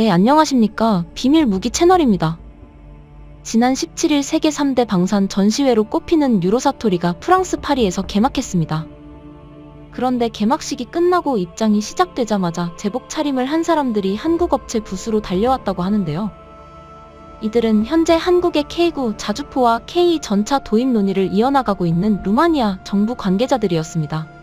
네, 안녕하십니까. 비밀 무기 채널입니다. 지난 17일 세계 3대 방산 전시회로 꼽히는 유로사토리가 프랑스 파리에서 개막했습니다. 그런데 개막식이 끝나고 입장이 시작되자마자 제복 차림을 한 사람들이 한국 업체 부스로 달려왔다고 하는데요. 이들은 현재 한국의 K9 자주포와 K 전차 도입 논의를 이어나가고 있는 루마니아 정부 관계자들이었습니다.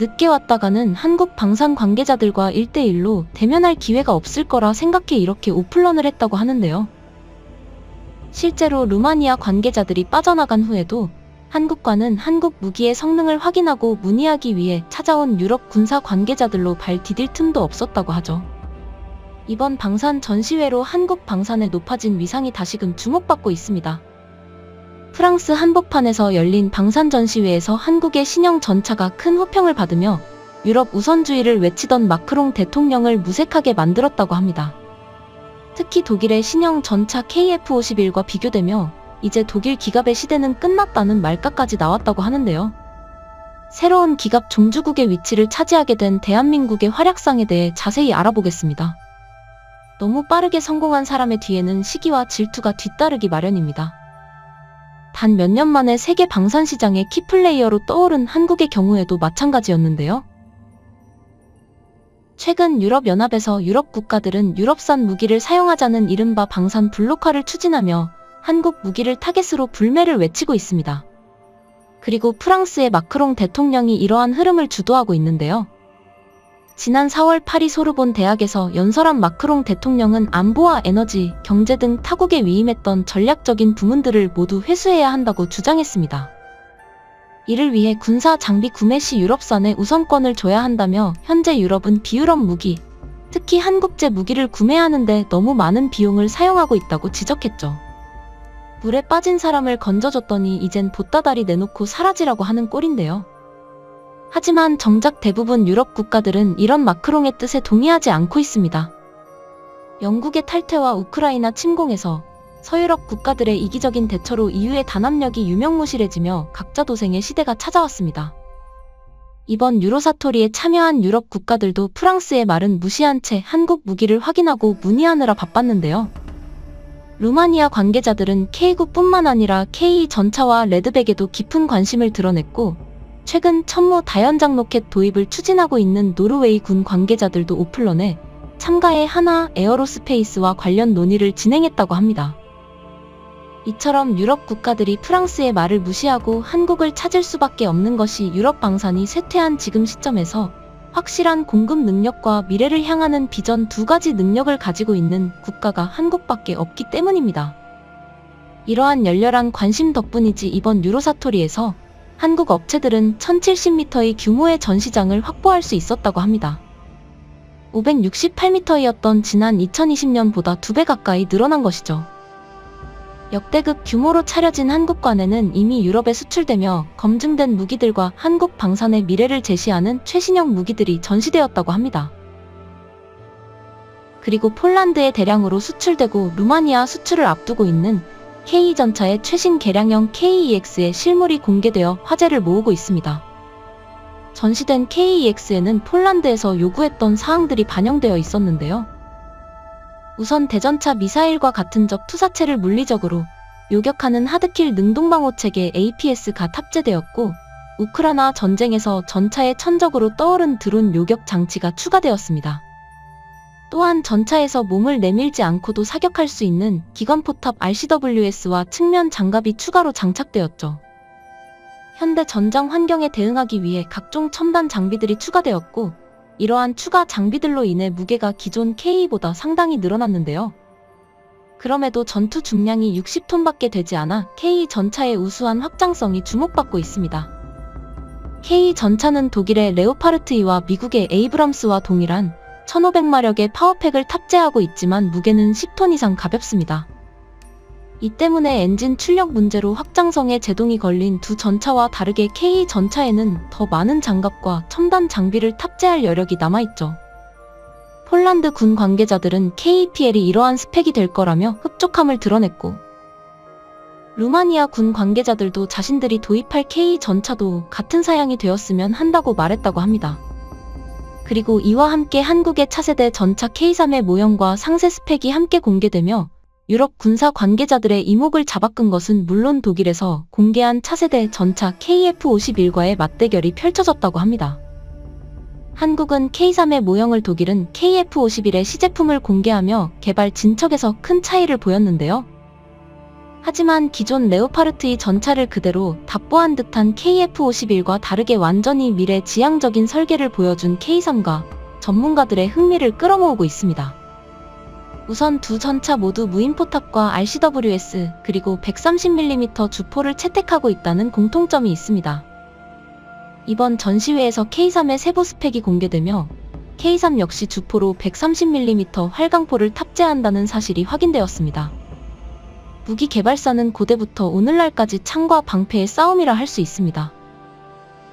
늦게 왔다가는 한국 방산 관계자들과 1대1로 대면할 기회가 없을 거라 생각해 이렇게 오플런을 했다고 하는데요. 실제로 루마니아 관계자들이 빠져나간 후에도 한국과는 한국 무기의 성능을 확인하고 문의하기 위해 찾아온 유럽 군사 관계자들로 발 디딜 틈도 없었다고 하죠. 이번 방산 전시회로 한국 방산의 높아진 위상이 다시금 주목받고 있습니다. 프랑스 한복판에서 열린 방산 전시회에서 한국의 신형 전차가 큰 호평을 받으며 유럽 우선주의를 외치던 마크롱 대통령을 무색하게 만들었다고 합니다. 특히 독일의 신형 전차 KF-51과 비교되며 이제 독일 기갑의 시대는 끝났다는 말까지 나왔다고 하는데요. 새로운 기갑 종주국의 위치를 차지하게 된 대한민국의 활약상에 대해 자세히 알아보겠습니다. 너무 빠르게 성공한 사람의 뒤에는 시기와 질투가 뒤따르기 마련입니다. 단 몇 년 만에 세계 방산 시장의 키플레이어로 떠오른 한국의 경우에도 마찬가지였는데요. 최근 유럽연합에서 유럽 국가들은 유럽산 무기를 사용하자는 이른바 방산 블록화를 추진하며 한국 무기를 타겟으로 불매를 외치고 있습니다. 그리고 프랑스의 마크롱 대통령이 이러한 흐름을 주도하고 있는데요. 지난 4월 파리 소르본 대학에서 연설한 마크롱 대통령은 안보와 에너지, 경제 등 타국에 위임했던 전략적인 부문들을 모두 회수해야 한다고 주장했습니다. 이를 위해 군사 장비 구매 시 유럽산에 우선권을 줘야 한다며 현재 유럽은 비유럽 무기, 특히 한국제 무기를 구매하는데 너무 많은 비용을 사용하고 있다고 지적했죠. 물에 빠진 사람을 건져줬더니 이젠 보따다리 내놓고 사라지라고 하는 꼴인데요. 하지만 정작 대부분 유럽 국가들은 이런 마크롱의 뜻에 동의하지 않고 있습니다. 영국의 탈퇴와 우크라이나 침공에서 서유럽 국가들의 이기적인 대처로 EU의 단합력이 유명무실해지며 각자 도생의 시대가 찾아왔습니다. 이번 유로사토리에 참여한 유럽 국가들도 프랑스의 말은 무시한 채 한국 무기를 확인하고 문의하느라 바빴는데요. 루마니아 관계자들은 K9뿐만 아니라 K 전차와 레드백에도 깊은 관심을 드러냈고 최근 천무 다연장 로켓 도입을 추진하고 있는 노르웨이 군 관계자들도 오플런에 참가해 하나 에어로스페이스와 관련 논의를 진행했다고 합니다. 이처럼 유럽 국가들이 프랑스의 말을 무시하고 한국을 찾을 수밖에 없는 것이 유럽 방산이 쇠퇴한 지금 시점에서 확실한 공급 능력과 미래를 향하는 비전 두 가지 능력을 가지고 있는 국가가 한국밖에 없기 때문입니다. 이러한 열렬한 관심 덕분이지 이번 유로사토리에서 한국 업체들은 1070m의 규모의 전시장을 확보할 수 있었다고 합니다. 568m였던 지난 2020년보다 2배 가까이 늘어난 것이죠. 역대급 규모로 차려진 한국관에는 이미 유럽에 수출되며 검증된 무기들과 한국 방산의 미래를 제시하는 최신형 무기들이 전시되었다고 합니다. 그리고 폴란드에 대량으로 수출되고 루마니아 수출을 앞두고 있는 K전차의 최신 개량형 KEX의 실물이 공개되어 화제를 모으고 있습니다. 전시된 KEX에는 폴란드에서 요구했던 사항들이 반영되어 있었는데요. 우선 대전차 미사일과 같은 적 투사체를 물리적으로 요격하는 하드킬 능동방어 체계 APS가 탑재되었고 우크라이나 전쟁에서 전차의 천적으로 떠오른 드론 요격 장치가 추가되었습니다. 또한 전차에서 몸을 내밀지 않고도 사격할 수 있는 기관포탑 RCWS와 측면 장갑이 추가로 장착되었죠. 현대 전장 환경에 대응하기 위해 각종 첨단 장비들이 추가되었고 이러한 추가 장비들로 인해 무게가 기존 K보다 상당히 늘어났는데요. 그럼에도 전투 중량이 60톤밖에 되지 않아 K 전차의 우수한 확장성이 주목받고 있습니다. K 전차는 독일의 레오파르트 2와 미국의 에이브람스와 동일한 1500마력의 파워팩을 탑재하고 있지만 무게는 10톤 이상 가볍습니다. 이 때문에 엔진 출력 문제로 확장성에 제동이 걸린 두 전차와 다르게 K 전차에는 더 많은 장갑과 첨단 장비를 탑재할 여력이 남아있죠. 폴란드 군 관계자들은 KPL이 이러한 스펙이 될 거라며 흡족함을 드러냈고 루마니아 군 관계자들도 자신들이 도입할 K 전차도 같은 사양이 되었으면 한다고 말했다고 합니다. 그리고 이와 함께 한국의 차세대 전차 K3의 모형과 상세 스펙이 함께 공개되며 유럽 군사 관계자들의 이목을 잡아끈 것은 물론 독일에서 공개한 차세대 전차 KF-51과의 맞대결이 펼쳐졌다고 합니다. 한국은 K3의 모형을, 독일은 KF-51의 시제품을 공개하며 개발 진척에서 큰 차이를 보였는데요. 하지만 기존 레오파르트 2 전차를 그대로 답보한 듯한 KF-51과 다르게 완전히 미래지향적인 설계를 보여준 K3가 전문가들의 흥미를 끌어모으고 있습니다. 우선 두 전차 모두 무인포탑과 RCWS 그리고 130mm 주포를 채택하고 있다는 공통점이 있습니다. 이번 전시회에서 K3의 세부 스펙이 공개되며 K3 역시 주포로 130mm 활강포를 탑재한다는 사실이 확인되었습니다. 무기 개발사는 고대부터 오늘날까지 창과 방패의 싸움이라 할 수 있습니다.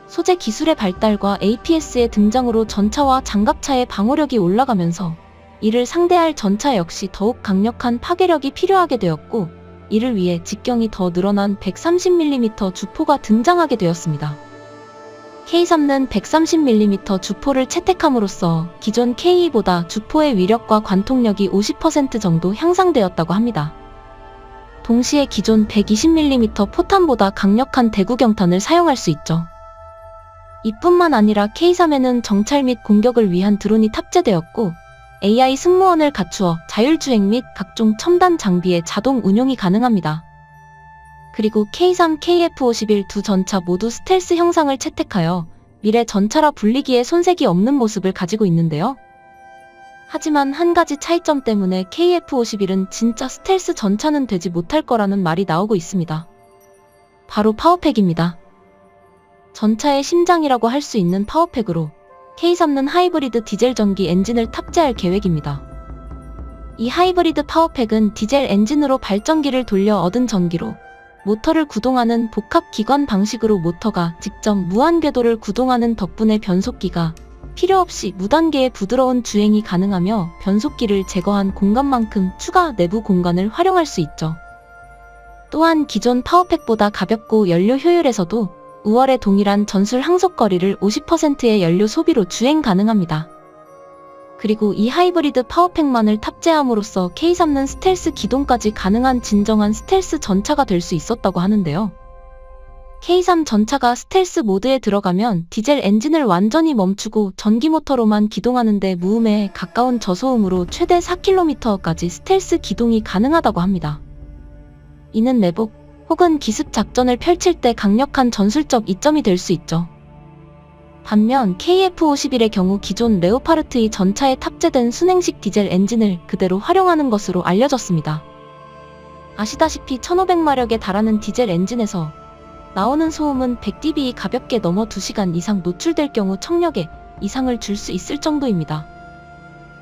소재 기술의 발달과 APS의 등장으로 전차와 장갑차의 방어력이 올라가면서 이를 상대할 전차 역시 더욱 강력한 파괴력이 필요하게 되었고, 이를 위해 직경이 더 늘어난 130mm 주포가 등장하게 되었습니다. K3는 130mm 주포를 채택함으로써 기존 K2보다 주포의 위력과 관통력이 50% 정도 향상되었다고 합니다. 동시에 기존 120mm 포탄보다 강력한 대구경탄을 사용할 수 있죠. 이뿐만 아니라 K3에는 정찰 및 공격을 위한 드론이 탑재되었고 AI 승무원을 갖추어 자율주행 및 각종 첨단 장비의 자동 운용이 가능합니다. 그리고 K3, KF-51 두 전차 모두 스텔스 형상을 채택하여 미래 전차라 불리기에 손색이 없는 모습을 가지고 있는데요. 하지만 한 가지 차이점 때문에 KF-51은 진짜 스텔스 전차는 되지 못할 거라는 말이 나오고 있습니다. 바로 파워팩입니다. 전차의 심장이라고 할 수 있는 파워팩으로 K3는 하이브리드 디젤 전기 엔진을 탑재할 계획입니다. 이 하이브리드 파워팩은 디젤 엔진으로 발전기를 돌려 얻은 전기로 모터를 구동하는 복합 기관 방식으로 모터가 직접 무한 궤도를 구동하는 덕분에 변속기가 필요 없이 무단계의 부드러운 주행이 가능하며 변속기를 제거한 공간만큼 추가 내부 공간을 활용할 수 있죠. 또한 기존 파워팩보다 가볍고 연료 효율에서도 우월의 동일한 전술 항속거리를 50%의 연료 소비로 주행 가능합니다. 그리고 이 하이브리드 파워팩만을 탑재함으로써 K3는 스텔스 기동까지 가능한 진정한 스텔스 전차가 될 수 있었다고 하는데요. K3 전차가 스텔스 모드에 들어가면 디젤 엔진을 완전히 멈추고 전기 모터로만 기동하는데 무음에 가까운 저소음으로 최대 4km까지 스텔스 기동이 가능하다고 합니다. 이는 내복 혹은 기습 작전을 펼칠 때 강력한 전술적 이점이 될 수 있죠. 반면 KF-51의 경우 기존 레오파르트 2 전차에 탑재된 순행식 디젤 엔진을 그대로 활용하는 것으로 알려졌습니다. 아시다시피 1500마력에 달하는 디젤 엔진에서 나오는 소음은 100dB 가볍게 넘어 2시간 이상 노출될 경우 청력에 이상을 줄 수 있을 정도입니다.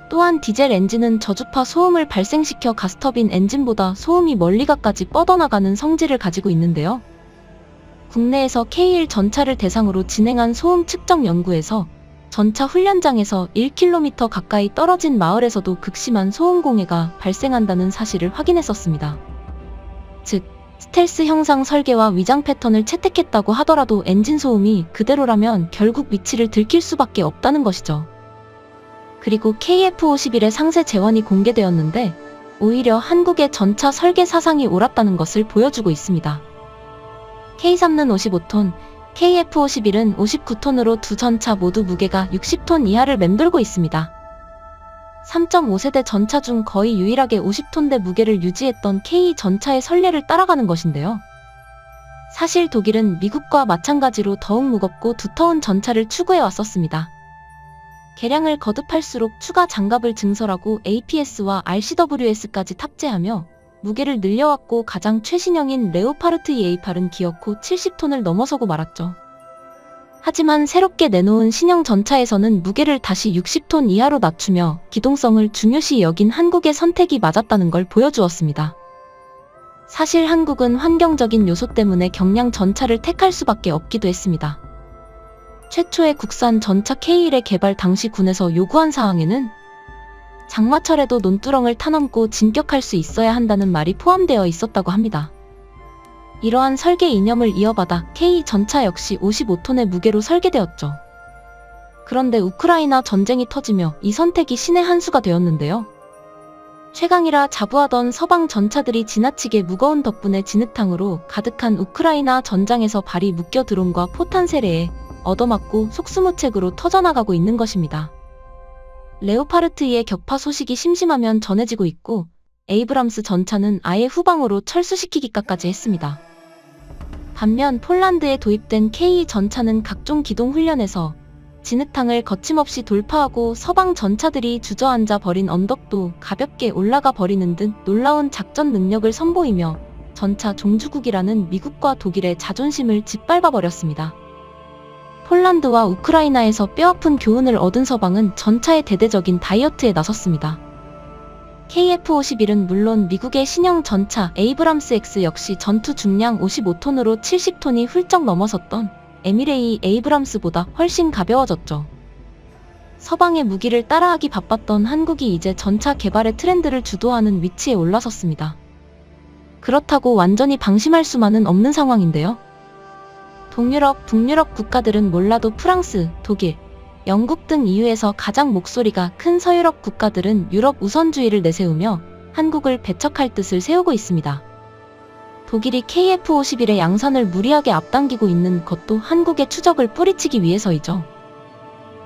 또한 디젤 엔진은 저주파 소음을 발생시켜 가스터빈 엔진보다 소음이 멀리가까지 뻗어나가는 성질을 가지고 있는데요. 국내에서 K1 전차를 대상으로 진행한 소음 측정 연구에서 전차 훈련장에서 1km 가까이 떨어진 마을에서도 극심한 소음 공해가 발생한다는 사실을 확인했었습니다. 즉, 스텔스 형상 설계와 위장 패턴을 채택했다고 하더라도 엔진 소음이 그대로라면 결국 위치를 들킬 수밖에 없다는 것이죠. 그리고 KF-51의 상세 재원이 공개되었는데 오히려 한국의 전차 설계 사상이 옳았다는 것을 보여주고 있습니다. K3는 55톤, KF-51은 59톤으로 두 전차 모두 무게가 60톤 이하를 맴돌고 있습니다. 3.5세대 전차 중 거의 유일하게 50톤대 무게를 유지했던 K 전차의 선례를 따라가는 것인데요. 사실 독일은 미국과 마찬가지로 더욱 무겁고 두터운 전차를 추구해 왔었습니다. 개량을 거듭할수록 추가 장갑을 증설하고 APS와 RCWS까지 탑재하며 무게를 늘려왔고 가장 최신형인 레오파르트 2A8은 기어코 70톤을 넘어서고 말았죠. 하지만 새롭게 내놓은 신형 전차에서는 무게를 다시 60톤 이하로 낮추며 기동성을 중요시 여긴 한국의 선택이 맞았다는 걸 보여주었습니다. 사실 한국은 환경적인 요소 때문에 경량 전차를 택할 수밖에 없기도 했습니다. 최초의 국산 전차 K1의 개발 당시 군에서 요구한 사항에는 장마철에도 논두렁을 타넘고 진격할 수 있어야 한다는 말이 포함되어 있었다고 합니다. 이러한 설계 이념을 이어받아 K 전차 역시 55톤의 무게로 설계되었죠. 그런데 우크라이나 전쟁이 터지며 이 선택이 신의 한 수가 되었는데요. 최강이라 자부하던 서방 전차들이 지나치게 무거운 덕분에 진흙탕으로 가득한 우크라이나 전장에서 발이 묶여 드론과 포탄 세례에 얻어맞고 속수무책으로 터져나가고 있는 것입니다. 레오파르트2의 격파 소식이 심심하면 전해지고 있고 에이브람스 전차는 아예 후방으로 철수시키기까지 했습니다. 반면 폴란드에 도입된 K 전차는 각종 기동 훈련에서 진흙탕을 거침없이 돌파하고 서방 전차들이 주저앉아 버린 언덕도 가볍게 올라가 버리는 등 놀라운 작전 능력을 선보이며 전차 종주국이라는 미국과 독일의 자존심을 짓밟아 버렸습니다. 폴란드와 우크라이나에서 뼈아픈 교훈을 얻은 서방은 전차의 대대적인 다이어트에 나섰습니다. KF-51은 물론 미국의 신형 전차 에이브람스 X 역시 전투 중량 55톤으로 70톤이 훌쩍 넘어섰던 에미레이 에이브람스보다 훨씬 가벼워졌죠. 서방의 무기를 따라하기 바빴던 한국이 이제 전차 개발의 트렌드를 주도하는 위치에 올라섰습니다. 그렇다고 완전히 방심할 수만은 없는 상황인데요. 동유럽, 북유럽 국가들은 몰라도 프랑스, 독일, 영국 등 EU에서 가장 목소리가 큰 서유럽 국가들은 유럽 우선주의를 내세우며 한국을 배척할 뜻을 세우고 있습니다. 독일이 KF-51의 양산을 무리하게 앞당기고 있는 것도 한국의 추적을 뿌리치기 위해서이죠.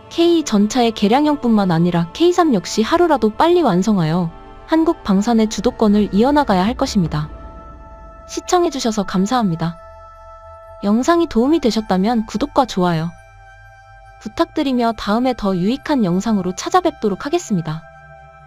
K 전차의 개량형뿐만 아니라 K3 역시 하루라도 빨리 완성하여 한국 방산의 주도권을 이어나가야 할 것입니다. 시청해주셔서 감사합니다. 영상이 도움이 되셨다면 구독과 좋아요 부탁드리며 다음에 더 유익한 영상으로 찾아뵙도록 하겠습니다.